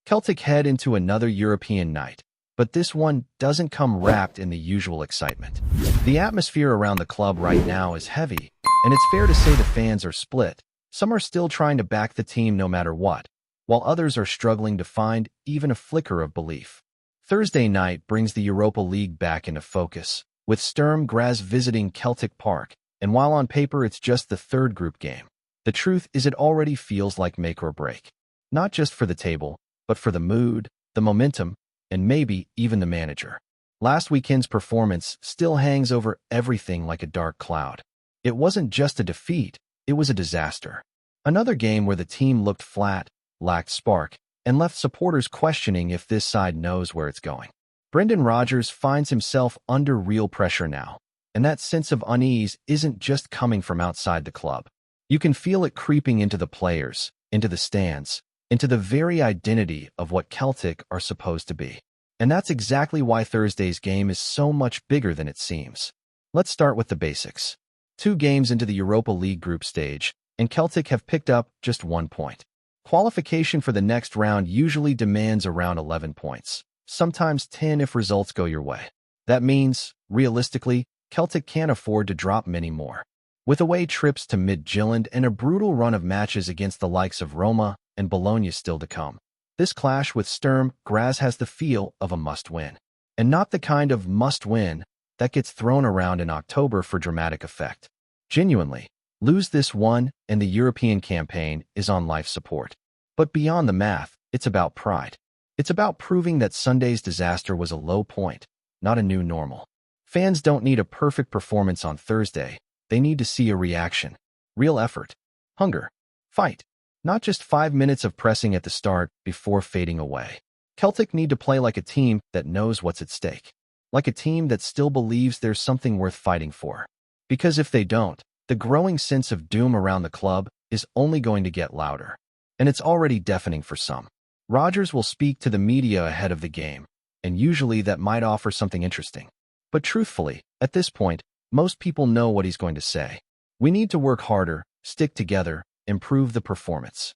Celtic head into another European night, but this one doesn't come wrapped in the usual excitement. The atmosphere around the club right now is heavy, and it's fair to say the fans are split. Some are still trying to back the team no matter what, while others are struggling to find even a flicker of belief. Thursday night brings the Europa League back into focus, with Sturm Graz visiting Celtic Park, and while on paper it's just the third group game, the truth is it already feels like make or break. Not just for the table, but for the mood, the momentum, and maybe even the manager. Last weekend's performance still hangs over everything like a dark cloud. It wasn't just a defeat, it was a disaster. Another game where the team looked flat, lacked spark, and left supporters questioning if this side knows where it's going. Brendan Rodgers finds himself under real pressure now, and that sense of unease isn't just coming from outside the club. You can feel it creeping into the players, into the stands, into the very identity of what Celtic are supposed to be. And that's exactly why Thursday's game is so much bigger than it seems. Let's start with the basics. 2 games into the Europa League group stage, and Celtic have picked up just 1 point. Qualification for the next round usually demands around 11 points, sometimes 10 if results go your way. That means, realistically, Celtic can't afford to drop many more. With away trips to Midtjylland and a brutal run of matches against the likes of Roma and Bologna still to come, this clash with Sturm Graz has the feel of a must-win. And not the kind of must-win that gets thrown around in October for dramatic effect. Genuinely, lose this one and the European campaign is on life support. But beyond the math, it's about pride. It's about proving that Sunday's disaster was a low point, not a new normal. Fans don't need a perfect performance on Thursday. They need to see a reaction, real effort, hunger, fight. Not just 5 minutes of pressing at the start before fading away. Celtic need to play like a team that knows what's at stake. Like a team that still believes there's something worth fighting for. Because if they don't, the growing sense of doom around the club is only going to get louder. And it's already deafening for some. Rodgers will speak to the media ahead of the game, and usually that might offer something interesting. But truthfully, at this point, most people know what he's going to say. We need to work harder, stick together, improve the performance.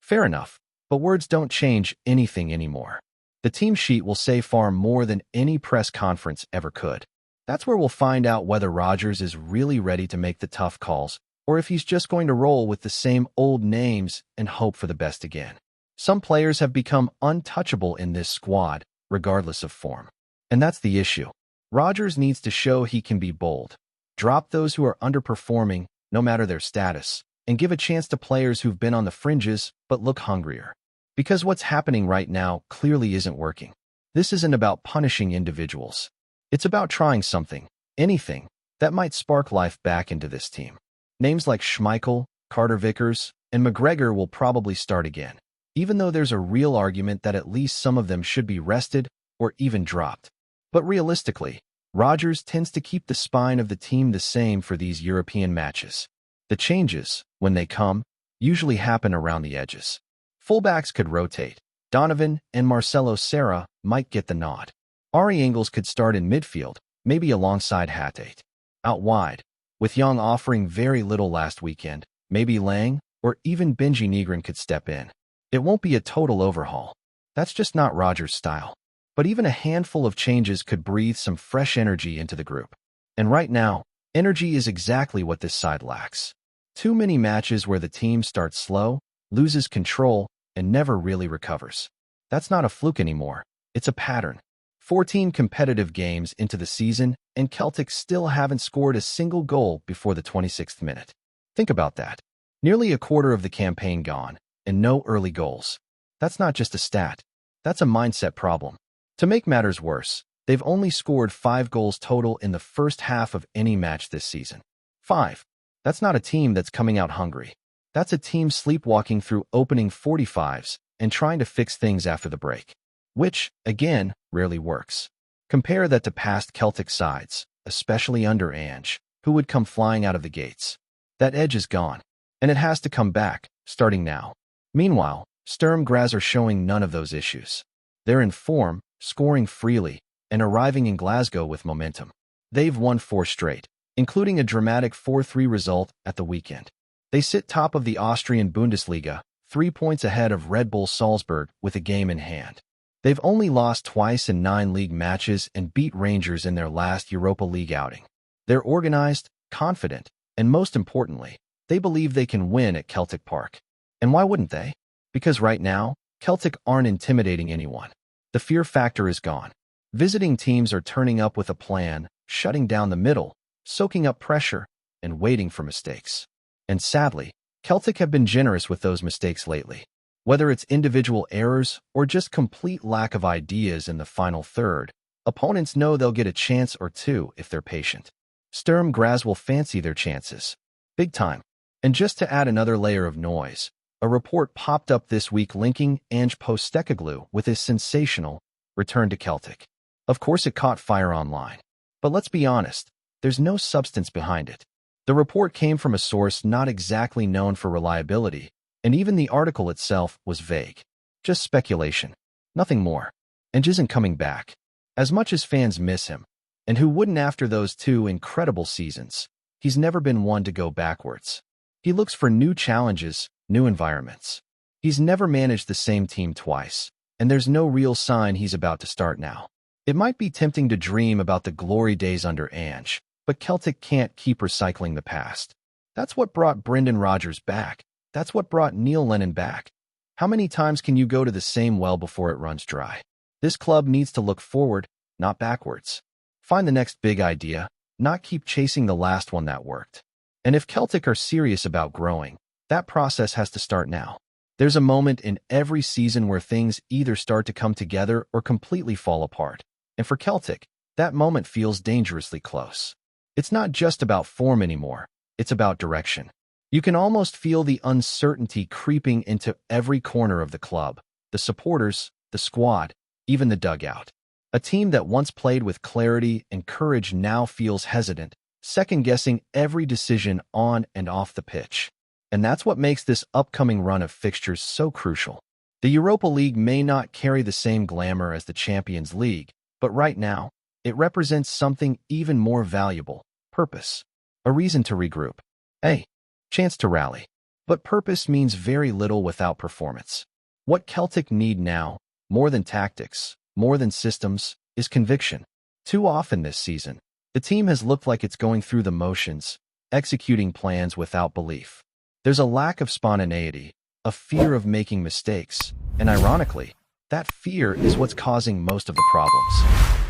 Fair enough, but words don't change anything anymore. The team sheet will say far more than any press conference ever could. That's where we'll find out whether Rodgers is really ready to make the tough calls, or if he's just going to roll with the same old names and hope for the best again. Some players have become untouchable in this squad, regardless of form. And that's the issue. Rodgers needs to show he can be bold. Drop those who are underperforming, no matter their status, and give a chance to players who've been on the fringes but look hungrier. Because what's happening right now clearly isn't working. This isn't about punishing individuals. It's about trying something, anything, that might spark life back into this team. Names like Schmeichel, Carter-Vickers, and McGregor will probably start again, even though there's a real argument that at least some of them should be rested or even dropped. But realistically, Rodgers tends to keep the spine of the team the same for these European matches. The changes, when they come, usually happen around the edges. Fullbacks could rotate. Donovan and Marcelo Serra might get the nod. Ari Engels could start in midfield, maybe alongside Hatate. Out wide, with Young offering very little last weekend, maybe Lang or even Benji Negrin could step in. It won't be a total overhaul. That's just not Rodgers' style. But even a handful of changes could breathe some fresh energy into the group. And right now, energy is exactly what this side lacks. Too many matches where the team starts slow, loses control, and never really recovers. That's not a fluke anymore. It's a pattern. 14 competitive games into the season, and Celtic still haven't scored a single goal before the 26th minute. Think about that. Nearly a quarter of the campaign gone, and no early goals. That's not just a stat. That's a mindset problem. To make matters worse, they've only scored 5 goals total in the first half of any match this season. 5. That's not a team that's coming out hungry. That's a team sleepwalking through opening 45s and trying to fix things after the break. Which, again, rarely works. Compare that to past Celtic sides, especially under Ange, who would come flying out of the gates. That edge is gone, and it has to come back, starting now. Meanwhile, Sturm Graz are showing none of those issues. They're in form, scoring freely, and arriving in Glasgow with momentum. They've won 4 straight, including a dramatic 4-3 result at the weekend. They sit top of the Austrian Bundesliga, 3 points ahead of Red Bull Salzburg with a game in hand. They've only lost twice in 9 league matches and beat Rangers in their last Europa League outing. They're organized, confident, and most importantly, they believe they can win at Celtic Park. And why wouldn't they? Because right now, Celtic aren't intimidating anyone. The fear factor is gone. Visiting teams are turning up with a plan, shutting down the middle, soaking up pressure, and waiting for mistakes. And sadly, Celtic have been generous with those mistakes lately. Whether it's individual errors or just complete lack of ideas in the final third, opponents know they'll get a chance or two if they're patient. Sturm Graz will fancy their chances. Big time. And just to add another layer of noise, a report popped up this week linking Ange Postecoglou with his sensational return to Celtic. Of course it caught fire online. But let's be honest, there's no substance behind it. The report came from a source not exactly known for reliability, and even the article itself was vague. Just speculation. Nothing more. Ange isn't coming back. As much as fans miss him, and who wouldn't after those 2 incredible seasons, he's never been one to go backwards. He looks for new challenges, new environments. He's never managed the same team twice, and there's no real sign he's about to start now. It might be tempting to dream about the glory days under Ange, but Celtic can't keep recycling the past. That's what brought Brendan Rodgers back. That's what brought Neil Lennon back. How many times can you go to the same well before it runs dry? This club needs to look forward, not backwards. Find the next big idea, not keep chasing the last one that worked. And if Celtic are serious about growing, that process has to start now. There's a moment in every season where things either start to come together or completely fall apart. And for Celtic, that moment feels dangerously close. It's not just about form anymore, it's about direction. You can almost feel the uncertainty creeping into every corner of the club, the supporters, the squad, even the dugout. A team that once played with clarity and courage now feels hesitant, second-guessing every decision on and off the pitch. And that's what makes this upcoming run of fixtures so crucial. The Europa League may not carry the same glamour as the Champions League, but right now, it represents something even more valuable: purpose. A reason to regroup. A chance to rally. But purpose means very little without performance. What Celtic need now, more than tactics, more than systems, is conviction. Too often this season, the team has looked like it's going through the motions, executing plans without belief. There's a lack of spontaneity, a fear of making mistakes, and ironically, that fear is what's causing most of the problems.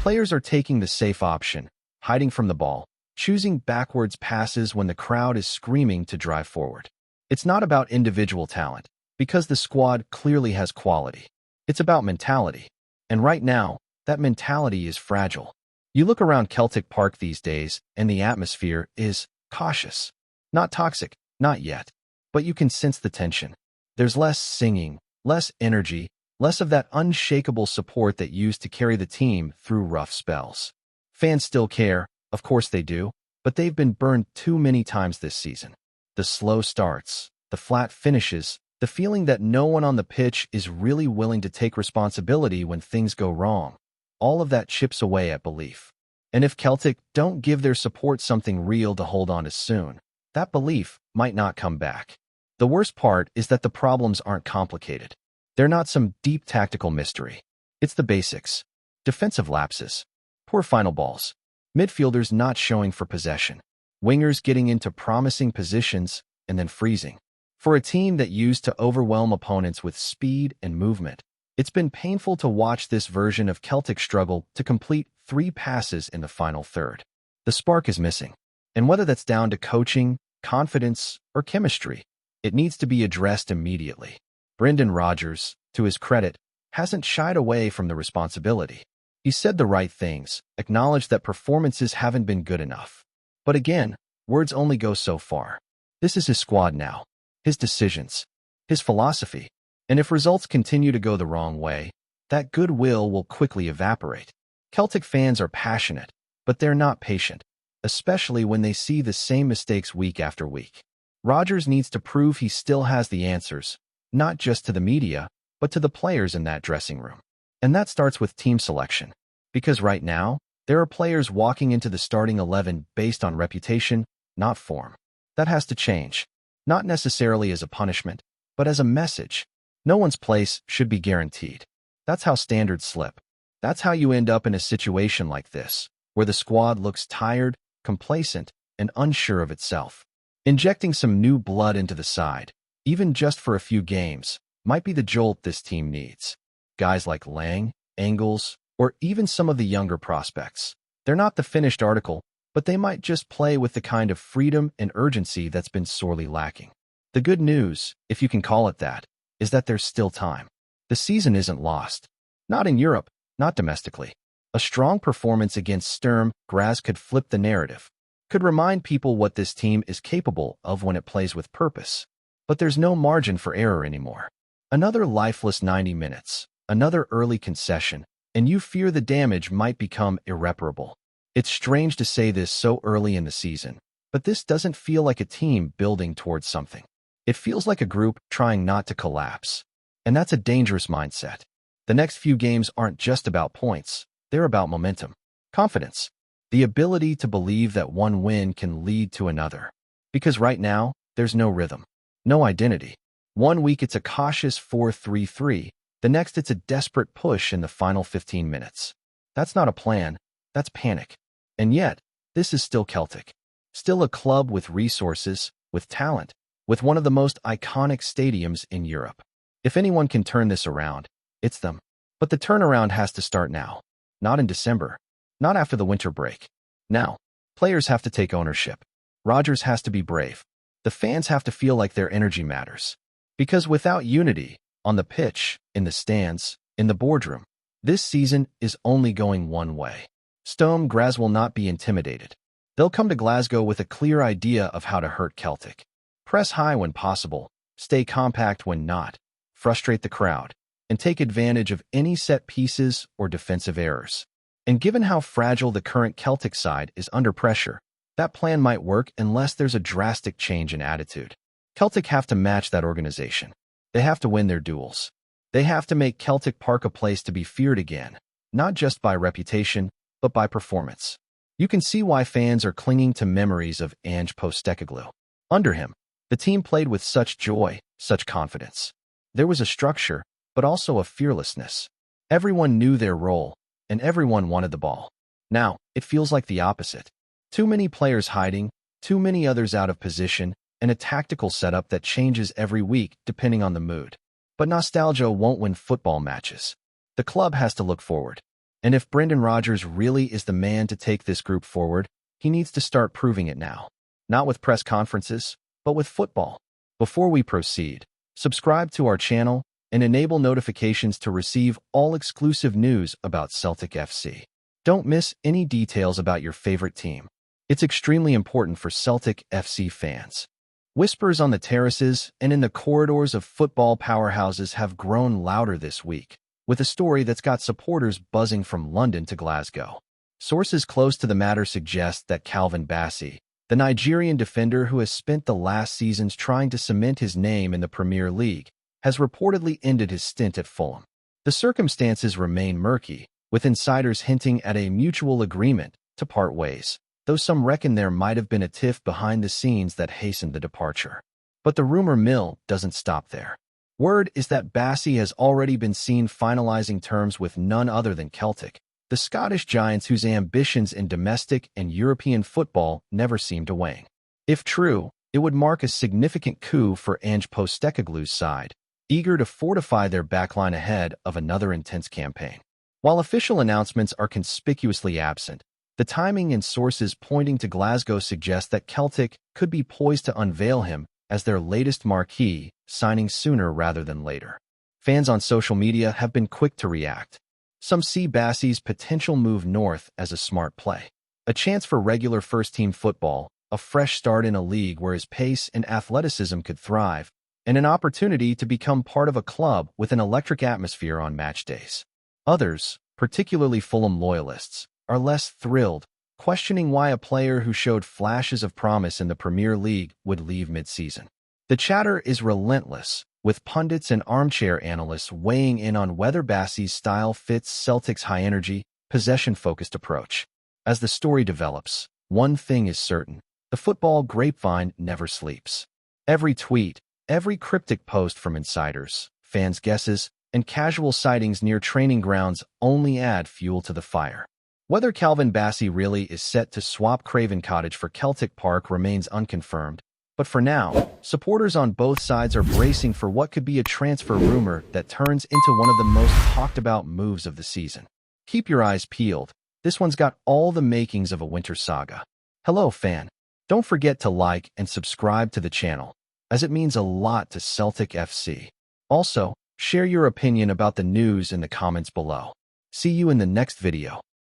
Players are taking the safe option, hiding from the ball, choosing backwards passes when the crowd is screaming to drive forward. It's not about individual talent, because the squad clearly has quality. It's about mentality. And right now, that mentality is fragile. You look around Celtic Park these days, and the atmosphere is cautious. Not toxic, not yet. But you can sense the tension. There's less singing, less energy, less of that unshakable support that used to carry the team through rough spells. Fans still care, of course they do, but they've been burned too many times this season. The slow starts, the flat finishes, the feeling that no one on the pitch is really willing to take responsibility when things go wrong. All of that chips away at belief. And if Celtic don't give their support something real to hold on to soon, that belief might not come back. The worst part is that the problems aren't complicated. They're not some deep tactical mystery. It's the basics. Defensive lapses, poor final balls, midfielders not showing for possession, wingers getting into promising positions and then freezing. For a team that used to overwhelm opponents with speed and movement, it's been painful to watch this version of Celtic struggle to complete 3 passes in the final third. The spark is missing. And whether that's down to coaching, confidence, or chemistry, it needs to be addressed immediately. Brendan Rodgers, to his credit, hasn't shied away from the responsibility. He said the right things, acknowledged that performances haven't been good enough. But again, words only go so far. This is his squad now, his decisions, his philosophy. And if results continue to go the wrong way, that goodwill will quickly evaporate. Celtic fans are passionate, but they're not patient, especially when they see the same mistakes week after week. Rodgers needs to prove he still has the answers, not just to the media, but to the players in that dressing room. And that starts with team selection. Because right now, there are players walking into the starting 11 based on reputation, not form. That has to change. Not necessarily as a punishment, but as a message. No one's place should be guaranteed. That's how standards slip. That's how you end up in a situation like this, where the squad looks tired, complacent, and unsure of itself. Injecting some new blood into the side, even just for a few games, might be the jolt this team needs. Guys like Lang, Engels, or even some of the younger prospects. They're not the finished article, but they might just play with the kind of freedom and urgency that's been sorely lacking. The good news, if you can call it that, is that there's still time. The season isn't lost. Not in Europe, not domestically. A strong performance against Sturm Graz could flip the narrative, could remind people what this team is capable of when it plays with purpose. But there's no margin for error anymore. Another lifeless 90 minutes, another early concession, and you fear the damage might become irreparable. It's strange to say this so early in the season, but this doesn't feel like a team building towards something. It feels like a group trying not to collapse. And that's a dangerous mindset. The next few games aren't just about points, they're about momentum, confidence, the ability to believe that one win can lead to another. Because right now, there's no rhythm, no identity. One week it's a cautious 4-3-3, the next it's a desperate push in the final 15 minutes. That's not a plan, that's panic. And yet, this is still Celtic. Still a club with resources, with talent, with one of the most iconic stadiums in Europe. If anyone can turn this around, it's them. But the turnaround has to start now. Not in December. Not after the winter break. Now, players have to take ownership. Rodgers has to be brave. The fans have to feel like their energy matters. Because without unity, on the pitch, in the stands, in the boardroom, this season is only going one way. Sturm Graz will not be intimidated. They'll come to Glasgow with a clear idea of how to hurt Celtic. Press high when possible, stay compact when not, frustrate the crowd, and take advantage of any set pieces or defensive errors. And given how fragile the current Celtic side is under pressure, that plan might work unless there's a drastic change in attitude. Celtic have to match that organization. They have to win their duels. They have to make Celtic Park a place to be feared again, not just by reputation, but by performance. You can see why fans are clinging to memories of Ange Postecoglou. Under him, the team played with such joy, such confidence. There was a structure, but also a fearlessness. Everyone knew their role, and everyone wanted the ball. Now, it feels like the opposite. Too many players hiding, too many others out of position, and a tactical setup that changes every week depending on the mood. But nostalgia won't win football matches. The club has to look forward. And if Brendan Rodgers really is the man to take this group forward, he needs to start proving it now. Not with press conferences, but with football. Before we proceed, subscribe to our channel and enable notifications to receive all exclusive news about Celtic FC. Don't miss any details about your favorite team. It's extremely important for Celtic FC fans. Whispers on the terraces and in the corridors of football powerhouses have grown louder this week, with a story that's got supporters buzzing from London to Glasgow. Sources close to the matter suggest that Calvin Bassey, the Nigerian defender who has spent the last seasons trying to cement his name in the Premier League, has reportedly ended his stint at Fulham. The circumstances remain murky, with insiders hinting at a mutual agreement to part ways, though some reckon there might have been a tiff behind the scenes that hastened the departure. But the rumor mill doesn't stop there. Word is that Bassey has already been seen finalizing terms with none other than Celtic, the Scottish giants whose ambitions in domestic and European football never seem to wane. If true, it would mark a significant coup for Ange Postecoglou's side, eager to fortify their backline ahead of another intense campaign. While official announcements are conspicuously absent, the timing and sources pointing to Glasgow suggest that Celtic could be poised to unveil him as their latest marquee, signing sooner rather than later. Fans on social media have been quick to react. Some see Bassey's potential move north as a smart play, a chance for regular first-team football, a fresh start in a league where his pace and athleticism could thrive, and an opportunity to become part of a club with an electric atmosphere on match days. Others, particularly Fulham loyalists, are less thrilled, questioning why a player who showed flashes of promise in the Premier League would leave mid-season. The chatter is relentless, with pundits and armchair analysts weighing in on whether Bassey's style fits Celtic's high-energy, possession-focused approach. As the story develops, one thing is certain: the football grapevine never sleeps. Every tweet, Every cryptic post from insiders, fans' guesses, and casual sightings near training grounds only add fuel to the fire. Whether Calvin Bassey really is set to swap Craven Cottage for Celtic Park remains unconfirmed, but for now, supporters on both sides are bracing for what could be a transfer rumor that turns into one of the most talked-about moves of the season. Keep your eyes peeled. This one's got all the makings of a winter saga. Hello, fan. Don't forget to like and subscribe to the channel, as it means a lot to Celtic FC. Also, share your opinion about the news in the comments below. See you in the next video.